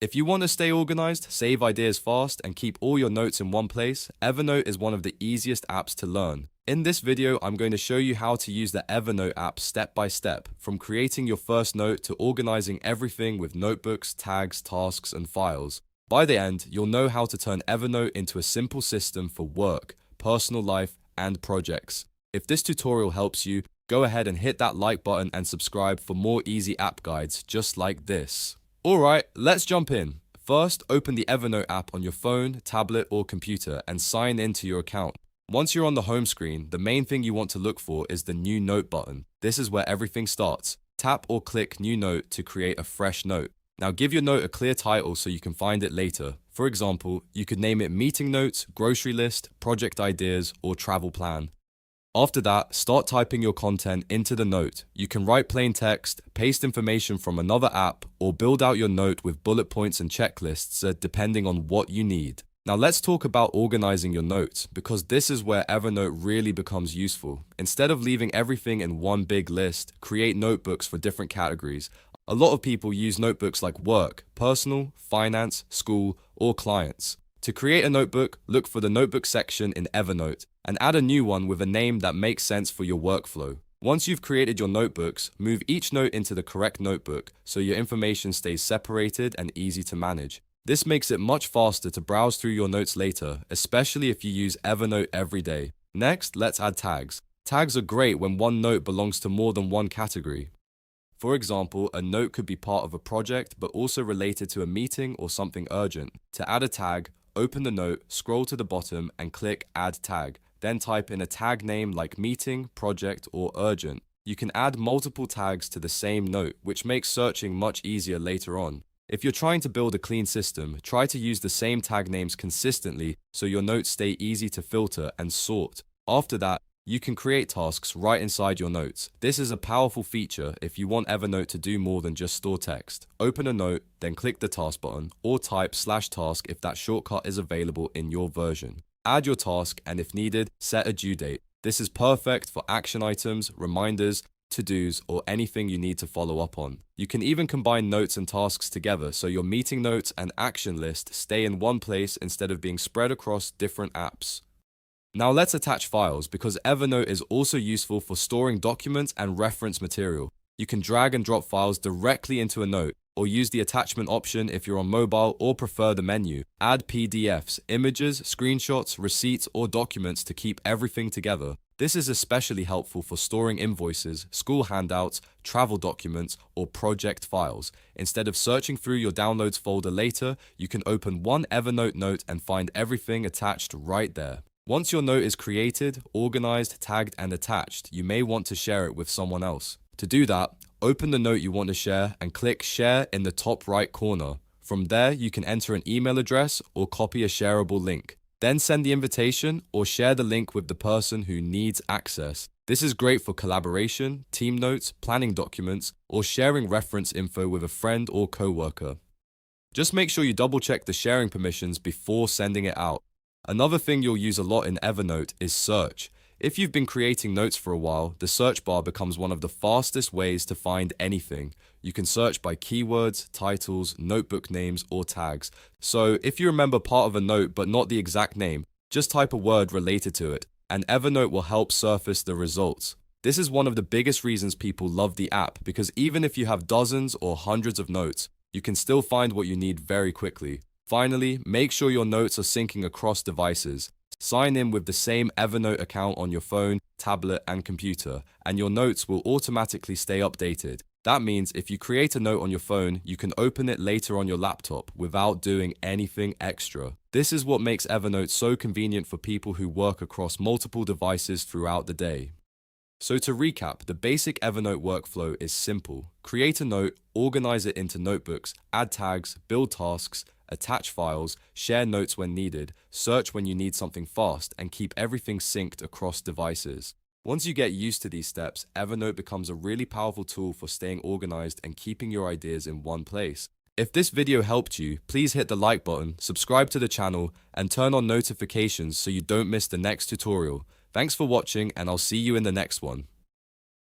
If you want to stay organized, save ideas fast, and keep all your notes in one place, Evernote is one of the easiest apps to learn. In this video, I'm going to show you how to use the Evernote app step by step, from creating your first note to organizing everything with notebooks, tags, tasks, and files. By the end, you'll know how to turn Evernote into a simple system for work, personal life, and projects. If this tutorial helps you, go ahead and hit that like button and subscribe for more easy app guides just like this. Alright, let's jump in. First, open the Evernote app on your phone, tablet, or computer and sign into your account. Once you're on the home screen, the main thing you want to look for is the New Note button. This is where everything starts. Tap or click New Note to create a fresh note. Now give your note a clear title so you can find it later. For example, you could name it Meeting Notes, Grocery List, Project Ideas, or Travel Plan. After that, start typing your content into the note. You can write plain text, paste information from another app, or build out your note with bullet points and checklists depending on what you need. Now let's talk about organizing your notes, because this is where Evernote really becomes useful. Instead of leaving everything in one big list, create notebooks for different categories. A lot of people use notebooks like work, personal, finance, school, or clients. To create a notebook, look for the notebook section in Evernote and add a new one with a name that makes sense for your workflow. Once you've created your notebooks, move each note into the correct notebook so your information stays separated and easy to manage. This makes it much faster to browse through your notes later, especially if you use Evernote every day. Next, let's add tags. Tags are great when one note belongs to more than one category. For example, a note could be part of a project but also related to a meeting or something urgent. To add a tag, open the note, scroll to the bottom and click Add Tag. Then type in a tag name like Meeting, Project, or Urgent. You can add multiple tags to the same note, which makes searching much easier later on. If you're trying to build a clean system, try to use the same tag names consistently so your notes stay easy to filter and sort. After that, you can create tasks right inside your notes. This is a powerful feature if you want Evernote to do more than just store text. Open a note, then click the task button, or type /task if that shortcut is available in your version. Add your task and if needed, set a due date. This is perfect for action items, reminders, to-dos, or anything you need to follow up on. You can even combine notes and tasks together so your meeting notes and action list stay in one place instead of being spread across different apps. Now let's attach files, because Evernote is also useful for storing documents and reference material. You can drag and drop files directly into a note, or use the attachment option if you're on mobile or prefer the menu. Add PDFs, images, screenshots, receipts, or documents to keep everything together. This is especially helpful for storing invoices, school handouts, travel documents, or project files. Instead of searching through your downloads folder later, you can open one Evernote note and find everything attached right there. Once your note is created, organized, tagged, and attached, you may want to share it with someone else. To do that, open the note you want to share and click Share in the top right corner. From there, you can enter an email address or copy a shareable link. Then send the invitation or share the link with the person who needs access. This is great for collaboration, team notes, planning documents, or sharing reference info with a friend or coworker. Just make sure you double check the sharing permissions before sending it out. Another thing you'll use a lot in Evernote is search. If you've been creating notes for a while, the search bar becomes one of the fastest ways to find anything. You can search by keywords, titles, notebook names, or tags. So if you remember part of a note but not the exact name, just type a word related to it, and Evernote will help surface the results. This is one of the biggest reasons people love the app, because even if you have dozens or hundreds of notes, you can still find what you need very quickly. Finally, make sure your notes are syncing across devices. Sign in with the same Evernote account on your phone, tablet, and computer, and your notes will automatically stay updated. That means if you create a note on your phone, you can open it later on your laptop without doing anything extra. This is what makes Evernote so convenient for people who work across multiple devices throughout the day. So to recap, the basic Evernote workflow is simple. Create a note, organize it into notebooks, add tags, build tasks, attach files, share notes when needed, search when you need something fast, and keep everything synced across devices. Once you get used to these steps, Evernote becomes a really powerful tool for staying organized and keeping your ideas in one place. If this video helped you, please hit the like button, subscribe to the channel, and turn on notifications so you don't miss the next tutorial. Thanks for watching, and I'll see you in the next one.